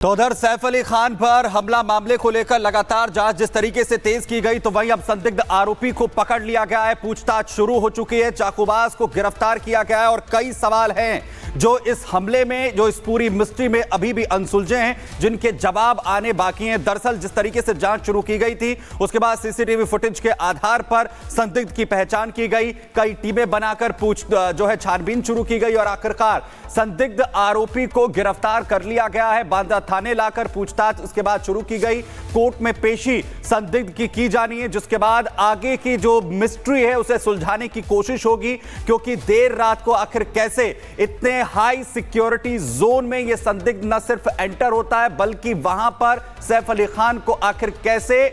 तो उधर सैफ अली खान पर हमला मामले को लेकर लगातार जांच जिस तरीके से तेज की गई, तो वहीं अब संदिग्ध आरोपी को पकड़ लिया गया है। पूछताछ शुरू हो चुकी है, चाकूबाज को गिरफ्तार किया गया है और कई सवाल हैं जो इस हमले में, जो इस पूरी मिस्ट्री में अभी भी अनसुलझे हैं, जिनके जवाब आने बाकी हैं। दरअसल जिस तरीके से जांच शुरू की गई थी, उसके बाद सीसीटीवी फुटेज के आधार पर संदिग्ध की पहचान की गई, कई टीमें बनाकर छानबीन शुरू की गई और आखिरकार संदिग्ध आरोपी को गिरफ्तार कर लिया गया है। बांदा थाने लाकर पूछताछ उसके बाद शुरू की गई, कोर्ट में पेशी संदिग्ध की जानी है, जिसके बाद आगे की जो मिस्ट्री है उसे सुलझाने की कोशिश होगी। क्योंकि देर रात को आखिर कैसे इतने हाई सिक्योरिटी जोन में यह संदिग्ध न सिर्फ एंटर होता है, बल्कि वहां पर सैफ अली खान को आखिर कैसे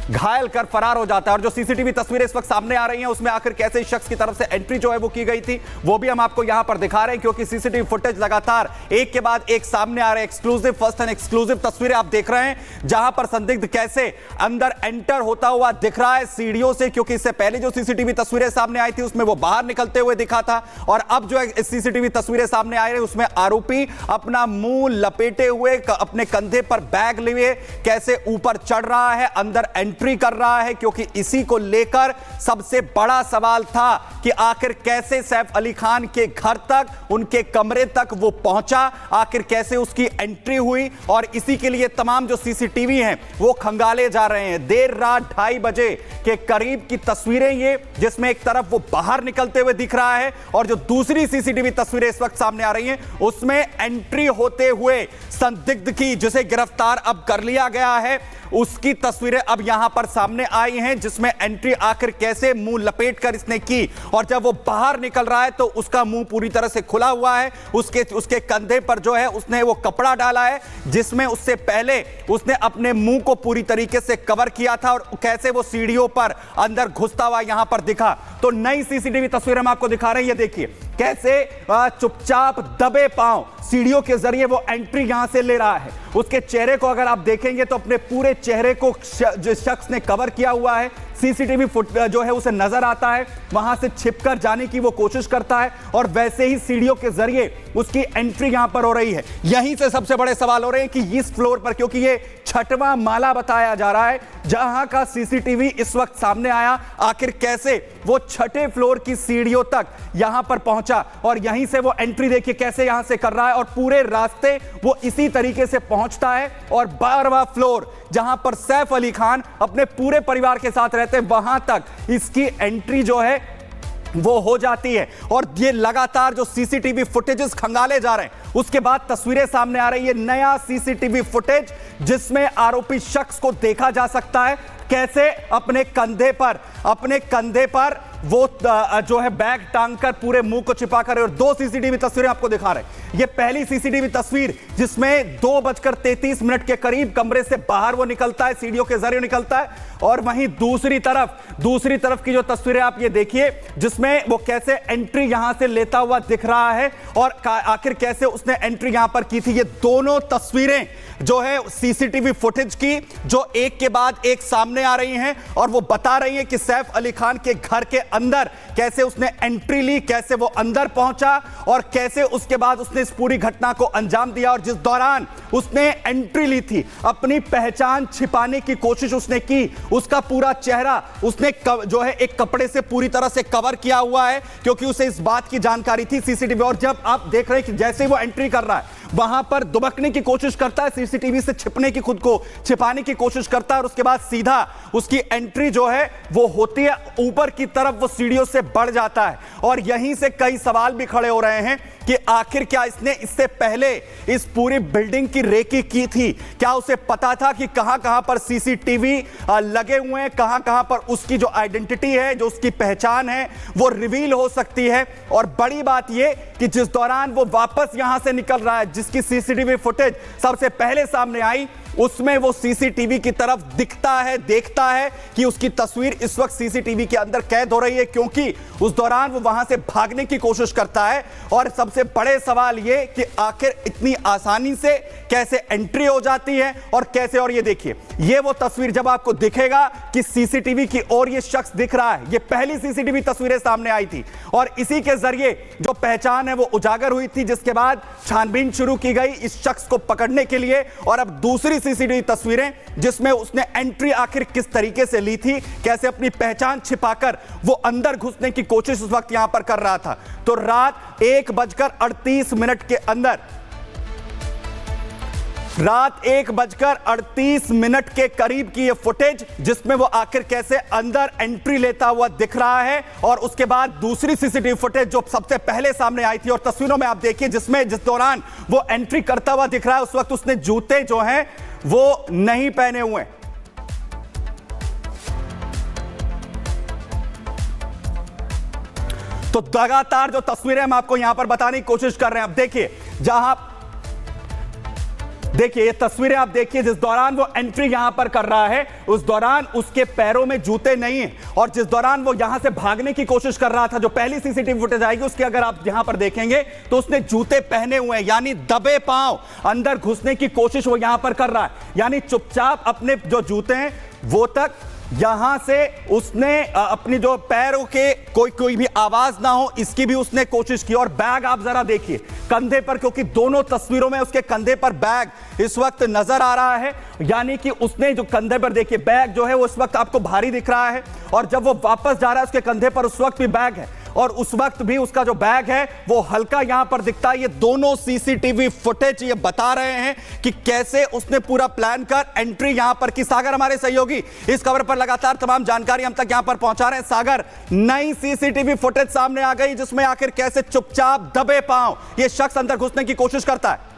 घायल कर फरार हो जाता है। और जो सीसीटीवी तस्वीरें इस वक्त सामने आ रही हैं, उसमें आखिर कैसे इस शख्स की तरफ से एंट्री जो है वो की गई थी, वो भी हम आपको यहां पर दिखा रहे हैं। क्योंकि सीसीटीवी फुटेज लगातार एक के बाद एक सामने आ रहे हैं। एक्सक्लूसिव फर्स्ट एंड एक्सक्लूसिव तस्वीरें आप देख रहे हैं, जहां पर संदिग्ध कैसे अंदर एंटर होता हुआ दिख रहा है सीढ़ियों से। क्योंकि इससे पहले जो सीसीटीवी तस्वीरें सामने आई थी उसमें वो बाहर निकलते हुए दिखा था, और अब जो सीसीटीवी तस्वीरें सामने आ रही है उसमें आरोपी अपना मुंह लपेटे हुए, अपने कंधे पर बैग लिए कैसे ऊपर चढ़ रहा है, अंदर एंट्री कर रहा है। क्योंकि इसी को लेकर सबसे बड़ा सवाल था कि आखिर कैसे सैफ अली खान के घर तक, उनके कमरे तक वो पहुंचा, आखिर कैसे उसकी एंट्री हुई। और इसी के लिए तमाम जो सीसीटीवी हैं वो खंगाले जा रहे हैं। देर रात 2:30 बजे के करीब की तस्वीरें ये, जिसमें एक तरफ वो बाहर निकलते हुए दिख रहा है और जो दूसरी सीसीटीवी तस्वीरें इस वक्त सामने आ रही हैं उसमें एंट्री होते हुए संदिग्ध की, जिसे गिरफ्तार अब कर लिया गया है, उसकी तस्वीरें अब यहां पर सामने आई हैं, जिसमें एंट्री आखिर कैसे मुंह लपेट कर इसने की। और जब वो बाहर निकल रहा है तो उसका मुंह पूरी तरह से खुला हुआ है, उसके कंधे पर जो है उसने वो कपड़ा डाला है, जिसमें उससे पहले उसने अपने मुंह को पूरी तरीके से कवर किया था। और कैसे वो सीढ़ियों पर अंदर घुसता हुआ यहां पर दिखा। तो नई सीसीटीवी तस्वीर हम आपको दिखा रहे हैं, ये देखिए कैसे चुपचाप दबे पांव सीढ़ियों के जरिए वो एंट्री यहां से ले रहा है। उसके चेहरे को अगर आप देखेंगे तो अपने पूरे चेहरे को जो शख्स ने कवर किया हुआ है, सीसीटीवी जो है उसे नजर आता है, वहां से छिपकर जाने की वो कोशिश करता है और वैसे ही सीढ़ियों के जरिए उसकी एंट्री यहां पर हो रही है। यहीं से सबसे बड़े सवाल हो रहे हैं कि इस फ्लोर पर, क्योंकि ये 6वां माला बताया जा रहा है जहां का सीसीटीवी इस वक्त सामने आया, आखिर कैसे वो 6ठे फ्लोर की सीढ़ियों तक यहां पर पहुंचा और यहीं से वो एंट्री देखिए कैसे यहां से कर रहा है। और पूरे रास्ते वो इसी तरीके से पहुंचता है और 12वां फ्लोर जहां पर सैफ अली खान अपने पूरे परिवार के साथ रहते हैं, वहां तक इसकी एंट्री जो है वो हो जाती है। और ये लगातार जो सीसीटीवी फुटेजेस खंगाले जा रहे हैं, उसके बाद तस्वीरें सामने आ रही है, नया सीसीटीवी फुटेज जिसमें आरोपी शख्स को देखा जा सकता है कैसे अपने कंधे पर वो जो है बैग टांगकर पूरे मुंह को छिपाकर। और 2 सीसीटीवी तस्वीरें आपको दिखा रहे हैं। ये पहली सीसीटीवी तस्वीर जिसमें 2:33 के करीब कमरे से बाहर वो निकलता है, सीढ़ियों के जरिए निकलता है। और वहीं दूसरी तरफ की जो तस्वीरें आप ये देखिए, जिसमें वो कैसे एंट्री यहां से लेता हुआ दिख रहा है और आखिर कैसे उसने एंट्री यहां पर की थी। ये दोनों तस्वीरें जो है सीसीटीवी फुटेज की, जो एक के बाद एक सामने आ रही हैं और वो बता रही है कि सैफ अली खान के घर के अंदर कैसे उसने एंट्री ली, कैसे वो अंदर पहुंचा और कैसे उसके बाद उसने इस पूरी घटना को अंजाम दिया। और जिस दौरान उसने एंट्री ली थी, अपनी पहचान छिपाने की कोशिश उसने की, उसका पूरा चेहरा उसने जो है एक कपड़े से पूरी तरह से कवर किया हुआ है, क्योंकि उसे इस बात की जानकारी थी सीसीटीवी। और जब आप देख रहे हैं कि जैसे ही वो एंट्री कर रहा है, वहां पर दुबकने की कोशिश करता है, सीसीटीवी से खुद को छिपाने की कोशिश करता है और उसके बाद सीधा उसकी एंट्री जो है वो होती है ऊपर की तरफ, वो सीढ़ियों से बढ़ जाता है। और यहीं से कई सवाल भी खड़े हो रहे हैं कि आखिर क्या इसने इससे पहले इस पूरी बिल्डिंग की रेकी की थी? क्या उसे पता था कि कहां पर सीसीटीवी लगे हुए हैं, कहां पर उसकी जो आइडेंटिटी है, जो उसकी पहचान है, वो रिवील हो सकती है? और बड़ी बात यह कि जिस दौरान वो वापस यहां से निकल रहा है, जिसकी सीसीटीवी फुटेज सबसे पहले सामने आई, उसमें वो सीसीटीवी की तरफ देखता है कि उसकी तस्वीर इस वक्त सीसीटीवी के अंदर कैद हो रही है। क्योंकि उस दौरान वो वहां से भागने की कोशिश करता है और सबसे सबसे बड़े सवाल ये कि आखिर इतनी आसानी से कैसे एंट्री हो जाती है और कैसे। और ये देखिए, ये वो तस्वीर जब आपको दिखेगा कि सीसीटीवी की ओर ये शख्स दिख रहा है, ये पहली सीसीटीवी तस्वीरें सामने आई थी और इसी के जरिए जो पहचान है वो उजागर हुई थी, जिसके बाद छानबीन शुरू की गई इस शख्स को पकड़ने के लिए। और अब दूसरी सीसीटीवी तस्वीरें जिसमें उसने एंट्री आखिर किस तरीके से ली थी, कैसे अपनी पहचान छिपाकर वो अंदर घुसने की कोशिश उस वक्त यहां पर कर रहा था। तो रात 1:38 के अंदर, रात 1:38 के करीब की ये फुटेज जिसमें वो आखिर कैसे अंदर एंट्री लेता हुआ दिख रहा है। और उसके बाद दूसरी सीसीटीवी फुटेज जो सबसे पहले सामने आई थी और तस्वीरों में आप देखिए जिसमें जिस दौरान वो एंट्री करता हुआ दिख रहा है, उस वक्त उसने जूते जो हैं वो नहीं पहने हुए। तो लगातार जो तस्वीरें हम आपको यहां पर बताने की कोशिश कर रहे हैं, अब देखिए ये तस्वीरें आप देखिए, जिस दौरान वो एंट्री यहां पर कर रहा है उस दौरान उसके पैरों में जूते नहीं है। और जिस दौरान वो यहां से भागने की कोशिश कर रहा था, जो पहली सीसीटीवी फुटेज आएगी उसके अगर आप यहां पर देखेंगे तो उसने जूते पहने हुए हैं, यानी दबे पांव अंदर घुसने की कोशिश वो यहां पर कर रहा है। यानी चुपचाप अपने जो जूते हैं वो तक यहां से उसने अपनी जो पैरों के कोई भी आवाज ना हो इसकी भी उसने कोशिश की। और बैग आप जरा देखिए कंधे पर, क्योंकि दोनों तस्वीरों में उसके कंधे पर बैग इस वक्त नजर आ रहा है, यानी कि उसने जो कंधे पर देखिए बैग जो है वो इस वक्त आपको भारी दिख रहा है। और जब वो वापस जा रहा है उसके कंधे पर उस वक्त भी बैग है और उस वक्त भी उसका जो बैग है वो हल्का यहां पर दिखता है। ये दोनों सीसीटीवी फुटेज ये बता रहे हैं कि कैसे उसने पूरा प्लान कर एंट्री यहां पर की। सागर हमारे सहयोगी इस खबर पर लगातार तमाम जानकारी हम तक यहां पर पहुंचा रहे हैं। सागर, नई सीसीटीवी फुटेज सामने आ गई जिसमें आखिर कैसे चुपचाप दबे पांव ये शख्स अंदर घुसने की कोशिश करता है।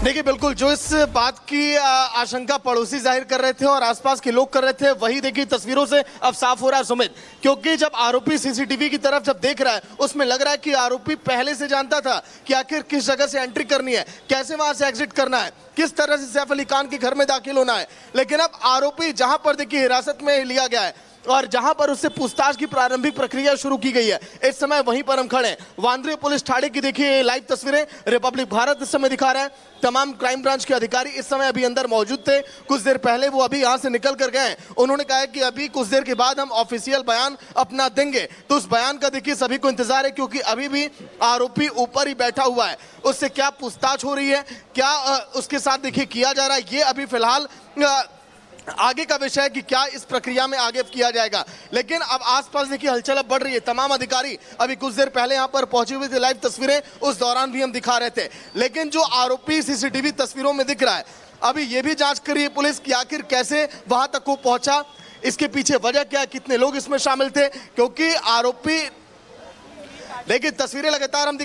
देखिए, बिल्कुल जो इस बात की आशंका पड़ोसी जाहिर कर रहे थे और आसपास के लोग कर रहे थे, वही देखिए तस्वीरों से अब साफ हो रहा है सुमित। क्योंकि जब आरोपी सीसीटीवी की तरफ जब देख रहा है उसमें लग रहा है कि आरोपी पहले से जानता था कि आखिर किस जगह से एंट्री करनी है, कैसे वहां से एग्जिट करना है, किस तरह से सैफ अली खान के घर में दाखिल होना है। लेकिन अब आरोपी जहां पर देखिए हिरासत में लिया गया है और जहां पर उससे पूछताछ की प्रारंभिक प्रक्रिया शुरू की गई है, इस समय वहीं पर हम खड़े हैं। वांद्रे पुलिस ठाणे की देखिए लाइव तस्वीरें रिपब्लिक भारत इस समय दिखा रहा है। तमाम क्राइम ब्रांच के अधिकारी इस समय अभी अंदर मौजूद थे। कुछ देर पहले वो अभी यहां से निकल कर गए। उन्होंने कहा है कि अभी कुछ देर के बाद हम ऑफिशियल बयान अपना देंगे। तो उस बयान का देखिए सभी को इंतजार है, क्योंकि अभी भी आरोपी ऊपर ही बैठा हुआ है। उससे क्या पूछताछ हो रही है, क्या उसके साथ देखिए किया जा रहा है, ये अभी फिलहाल आगे का विषय है कि क्या इस प्रक्रिया में आगे किया जाएगा। लेकिन अब आसपास देखिए हलचल अब बढ़ रही है। तमाम अधिकारी अभी कुछ देर पहले यहां पर पहुंचे हुए थे, लाइव तस्वीरें उस दौरान भी हम दिखा रहे थे। लेकिन जो आरोपी सीसीटीवी तस्वीरों में दिख रहा है, अभी ये भी जांच कर रही है पुलिस कि आखिर कैसे वहां तक वो पहुंचा, इसके पीछे वजह क्या है, कितने लोग इसमें शामिल थे। क्योंकि आरोपी देखिए तस्वीरें लगातार हम